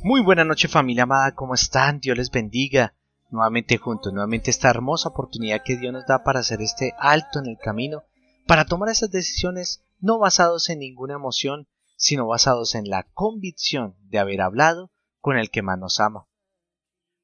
Muy buena noche, familia amada, ¿cómo están? Dios les bendiga. Nuevamente juntos, nuevamente esta hermosa oportunidad que Dios nos da para hacer este alto en el camino, para tomar esas decisiones no basados en ninguna emoción, sino basados en la convicción de haber hablado con el que más nos ama.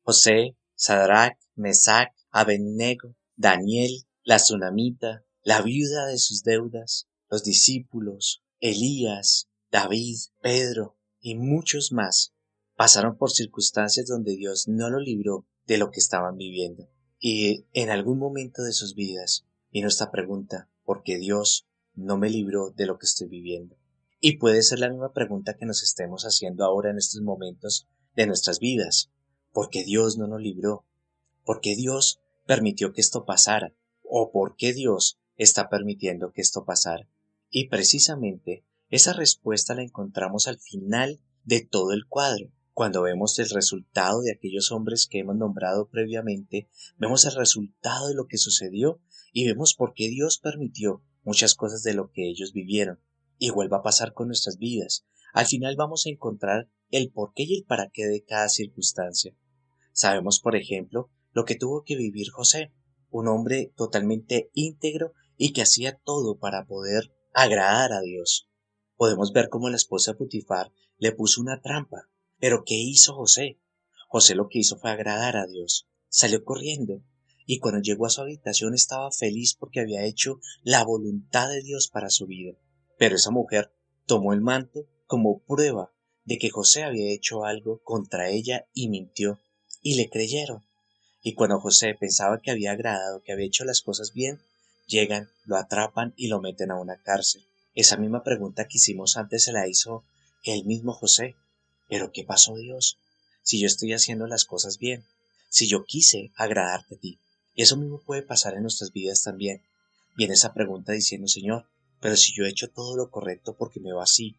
José, Sadrach, Mesach, Abednego, Daniel, la tsunamita, la viuda de sus deudas, los discípulos, Elías, David, Pedro y muchos más pasaron por circunstancias donde Dios no los libró de lo que estaban viviendo. Y en algún momento de sus vidas vino esta pregunta: ¿por qué Dios no me libró de lo que estoy viviendo? Y puede ser la misma pregunta que nos estemos haciendo ahora en estos momentos de nuestras vidas. ¿Por qué Dios no nos libró? ¿Por qué Dios permitió que esto pasara? ¿O por qué Dios está permitiendo que esto pasara? Y precisamente esa respuesta la encontramos al final de todo el cuadro. Cuando vemos el resultado de aquellos hombres que hemos nombrado previamente, vemos el resultado de lo que sucedió y vemos por qué Dios permitió muchas cosas de lo que ellos vivieron. Igual va a pasar con nuestras vidas. Al final vamos a encontrar el porqué y el para qué de cada circunstancia. Sabemos, por ejemplo, lo que tuvo que vivir José, un hombre totalmente íntegro y que hacía todo para poder agradar a Dios. Podemos ver cómo la esposa de Potifar le puso una trampa. Pero ¿qué hizo José? José lo que hizo fue agradar a Dios. Salió corriendo y cuando llegó a su habitación estaba feliz porque había hecho la voluntad de Dios para su vida. Pero esa mujer tomó el manto como prueba de que José había hecho algo contra ella y mintió. Y le creyeron. Y cuando José pensaba que había agradado, que había hecho las cosas bien, llegan, lo atrapan y lo meten a una cárcel. Esa misma pregunta que hicimos antes se la hizo el mismo José. ¿Pero qué pasó, Dios? Si yo estoy haciendo las cosas bien, si yo quise agradarte a ti. Y eso mismo puede pasar en nuestras vidas también. Viene esa pregunta diciendo: Señor, pero si yo he hecho todo lo correcto, ¿por qué me va así?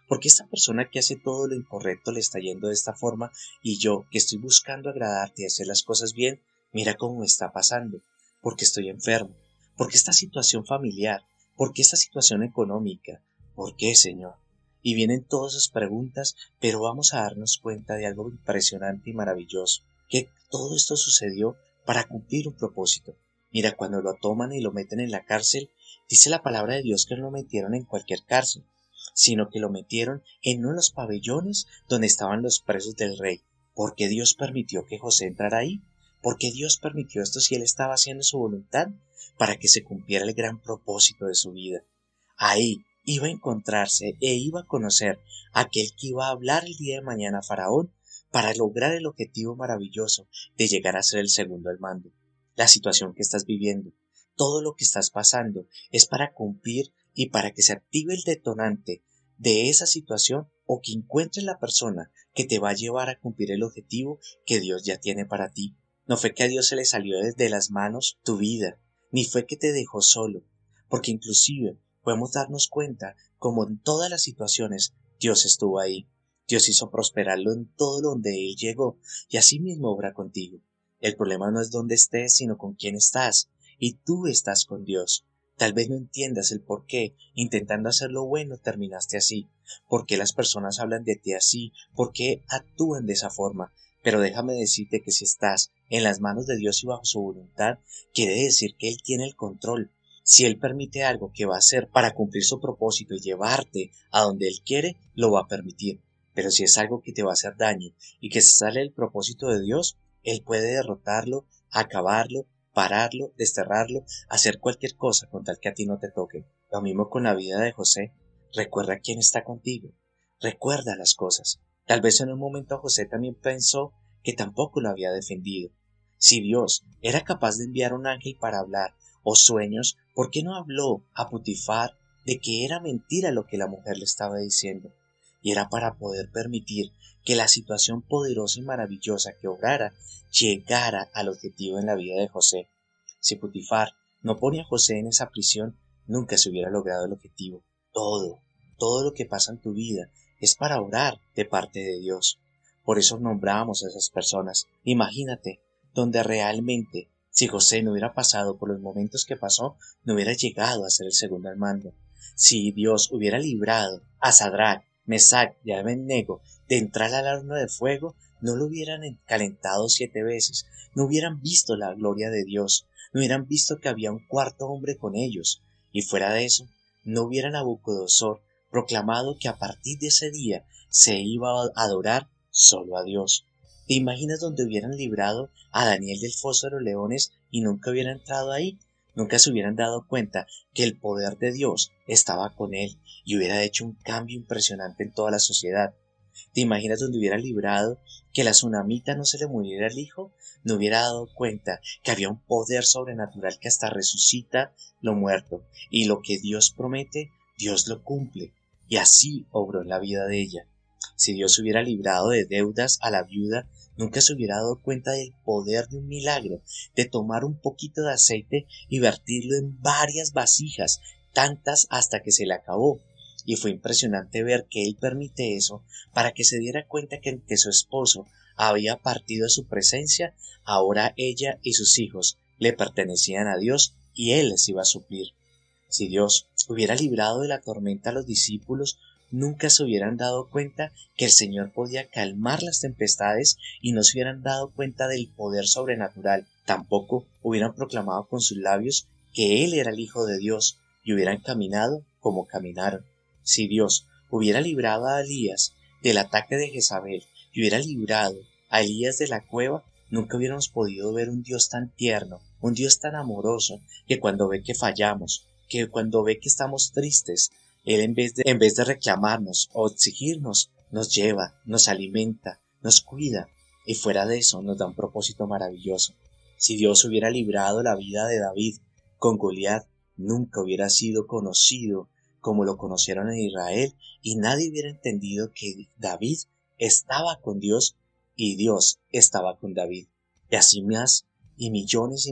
Porque esta persona que hace todo lo incorrecto le está yendo de esta forma y yo, que estoy buscando agradarte y hacer las cosas bien, mira cómo me está pasando? Porque estoy enfermo, porque esta situación familiar, porque esta situación económica, ¿por qué, Señor? Y vienen todas esas preguntas, pero vamos a darnos cuenta de algo impresionante y maravilloso, que todo esto sucedió para cumplir un propósito. Mira, cuando lo toman y lo meten en la cárcel, dice la palabra de Dios que no lo metieron en cualquier cárcel, sino que lo metieron en uno de los pabellones donde estaban los presos del rey. ¿Por qué Dios permitió que José entrara ahí? ¿Por qué Dios permitió esto si él estaba haciendo su voluntad? Para que se cumpliera el gran propósito de su vida. Ahí iba a encontrarse e iba a conocer a aquel que iba a hablar el día de mañana a Faraón para lograr el objetivo maravilloso de llegar a ser el segundo al mando. La situación que estás viviendo, todo lo que estás pasando, es para cumplir y para que se active el detonante de esa situación o que encuentres la persona que te va a llevar a cumplir el objetivo que Dios ya tiene para ti. No fue que a Dios se le salió desde las manos tu vida, ni fue que te dejó solo, porque inclusive podemos darnos cuenta como en todas las situaciones Dios estuvo ahí. Dios hizo prosperarlo en todo donde Él llegó y así mismo obra contigo. El problema no es dónde estés, sino con quién estás, y tú estás con Dios. Tal vez no entiendas el por qué, intentando hacer lo bueno, terminaste así. ¿Por qué las personas hablan de ti así? ¿Por qué actúan de esa forma? Pero déjame decirte que si estás en las manos de Dios y bajo su voluntad, quiere decir que Él tiene el control. Si Él permite algo que va a hacer para cumplir su propósito y llevarte a donde Él quiere, lo va a permitir. Pero si es algo que te va a hacer daño y que sale del propósito de Dios, Él puede derrotarlo, acabarlo, pararlo, desterrarlo, hacer cualquier cosa con tal que a ti no te toque. Lo mismo con la vida de José. Recuerda quién está contigo. Recuerda las cosas. Tal vez en un momento José también pensó que tampoco lo había defendido. Si Dios era capaz de enviar un ángel para hablar o sueños, ¿por qué no habló a Potifar de que era mentira lo que la mujer le estaba diciendo? Y era para poder permitir que la situación poderosa y maravillosa que obrara llegara al objetivo en la vida de José. Si Potifar no pone a José en esa prisión, nunca se hubiera logrado el objetivo. Todo lo que pasa en tu vida es para orar de parte de Dios. Por eso nombramos a esas personas. Imagínate, donde realmente, si José no hubiera pasado por los momentos que pasó, no hubiera llegado a ser el segundo al mando. Si Dios hubiera librado a Sadrach, Mesac y Abednego de entrar al horno de fuego, no lo hubieran calentado 7 veces, no hubieran visto la gloria de Dios, no hubieran visto que había un cuarto hombre con ellos, y fuera de eso, no hubieran Nabucodonosor proclamado que a partir de ese día se iba a adorar solo a Dios. ¿Te imaginas donde hubieran librado a Daniel del foso de los leones y nunca hubiera entrado ahí? Nunca se hubieran dado cuenta que el poder de Dios estaba con él y hubiera hecho un cambio impresionante en toda la sociedad. ¿Te imaginas donde hubiera librado que la tsunamita no se le muriera el hijo? No hubiera dado cuenta que había un poder sobrenatural que hasta resucita lo muerto, y lo que Dios promete, Dios lo cumple. Y así obró en la vida de ella. Si Dios hubiera librado de deudas a la viuda, nunca se hubiera dado cuenta del poder de un milagro, de tomar un poquito de aceite y vertirlo en varias vasijas, tantas hasta que se le acabó. Y fue impresionante ver que él permite eso para que se diera cuenta que aunque su esposo había partido de su presencia, ahora ella y sus hijos le pertenecían a Dios y él les iba a suplir. Si Dios hubiera librado de la tormenta a los discípulos, nunca se hubieran dado cuenta que el Señor podía calmar las tempestades y no se hubieran dado cuenta del poder sobrenatural. Tampoco hubieran proclamado con sus labios que Él era el Hijo de Dios y hubieran caminado como caminaron. Si Dios hubiera librado a Elías del ataque de Jezabel y hubiera librado a Elías de la cueva, nunca hubiéramos podido ver un Dios tan tierno, un Dios tan amoroso, que cuando ve que fallamos, que cuando ve que estamos tristes, Él en vez de reclamarnos o exigirnos, nos lleva, nos alimenta, nos cuida, y fuera de eso nos da un propósito maravilloso. Si Dios hubiera librado la vida de David con Goliat, nunca hubiera sido conocido como lo conocieron en Israel, y nadie hubiera entendido que David estaba con Dios y Dios estaba con David. Y así más, y millones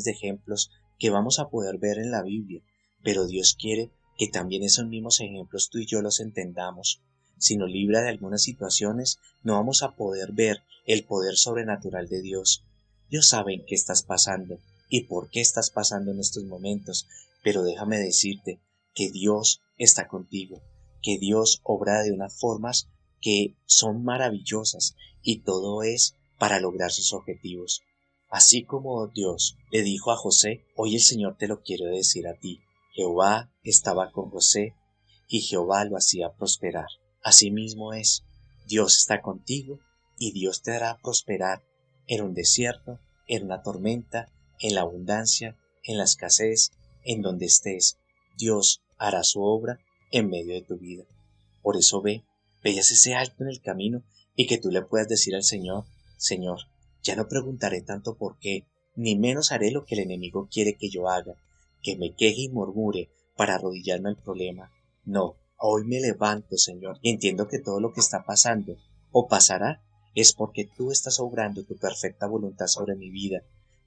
de ejemplos que vamos a poder ver en la Biblia, pero Dios quiere que también esos mismos ejemplos tú y yo los entendamos. Si nos libra de algunas situaciones, no vamos a poder ver el poder sobrenatural de Dios. Dios sabe en qué estás pasando y por qué estás pasando en estos momentos, pero déjame decirte que Dios está contigo, que Dios obra de unas formas que son maravillosas y todo es para lograr sus objetivos. Así como Dios le dijo a José, hoy el Señor te lo quiere decir a ti. Jehová estaba con José y Jehová lo hacía prosperar. Asimismo es, Dios está contigo y Dios te hará prosperar en un desierto, en una tormenta, en la abundancia, en la escasez, en donde estés. Dios hará su obra en medio de tu vida. Por eso ve y haz ese alto en el camino y que tú le puedas decir al Señor, Señor, ya no preguntaré tanto por qué, ni menos haré lo que el enemigo quiere que yo haga, que me queje y murmure para arrodillarme al problema. No, hoy me levanto, Señor, y entiendo que todo lo que está pasando o pasará es porque tú estás obrando tu perfecta voluntad sobre mi vida.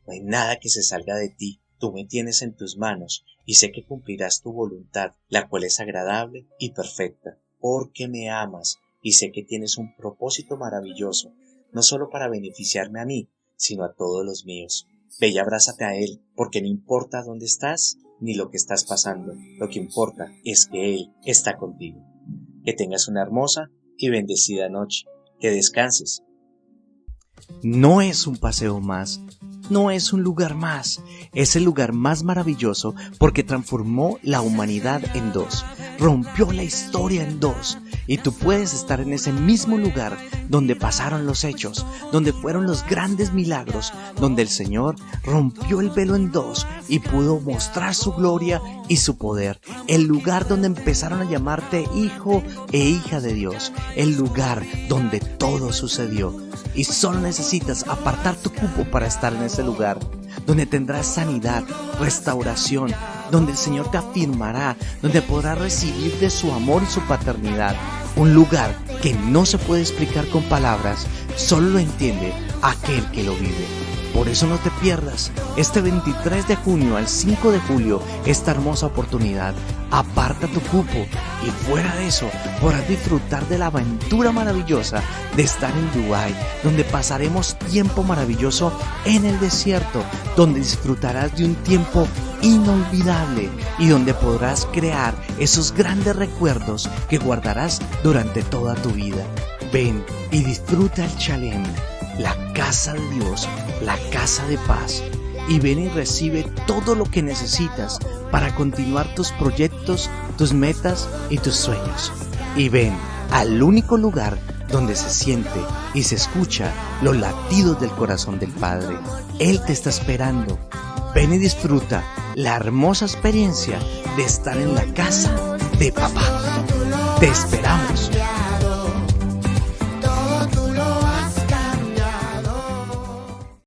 No hay nada que se salga de ti. Tú me tienes en tus manos y sé que cumplirás tu voluntad, la cual es agradable y perfecta, porque me amas y sé que tienes un propósito maravilloso, no solo para beneficiarme a mí, sino a todos los míos. Ve y abrázate a Él, porque no importa dónde estás ni lo que estás pasando, lo que importa es que Él está contigo. Que tengas una hermosa y bendecida noche, que descanses. No es un paseo más, no es un lugar más, es el lugar más maravilloso porque transformó la humanidad en dos, rompió la historia en dos, y tú puedes estar en ese mismo lugar donde pasaron los hechos, donde fueron los grandes milagros, donde el Señor rompió el velo en dos y pudo mostrar su gloria y su poder, el lugar donde empezaron a llamarte hijo e hija de Dios, el lugar donde todo sucedió. Y solo necesitas apartar tu cupo para estar en ese lugar, donde tendrás sanidad, restauración, donde el Señor te afirmará, donde podrás recibir de su amor y su paternidad. Un lugar que no se puede explicar con palabras, solo lo entiende aquel que lo vive. Por eso no te pierdas este 23 de junio al 5 de julio esta hermosa oportunidad. Aparta tu cupo y fuera de eso podrás disfrutar de la aventura maravillosa de estar en Dubái, donde pasaremos tiempo maravilloso en el desierto, donde disfrutarás de un tiempo inolvidable y donde podrás crear esos grandes recuerdos que guardarás durante toda tu vida. Ven y disfruta el Shalem, la casa de Dios, la casa de paz. Y ven y recibe todo lo que necesitas para continuar tus proyectos, tus metas y tus sueños. Y ven al único lugar donde se siente y se escucha los latidos del corazón del Padre. Él te está esperando. Ven y disfruta la hermosa experiencia de estar en la casa de papá. Te esperamos.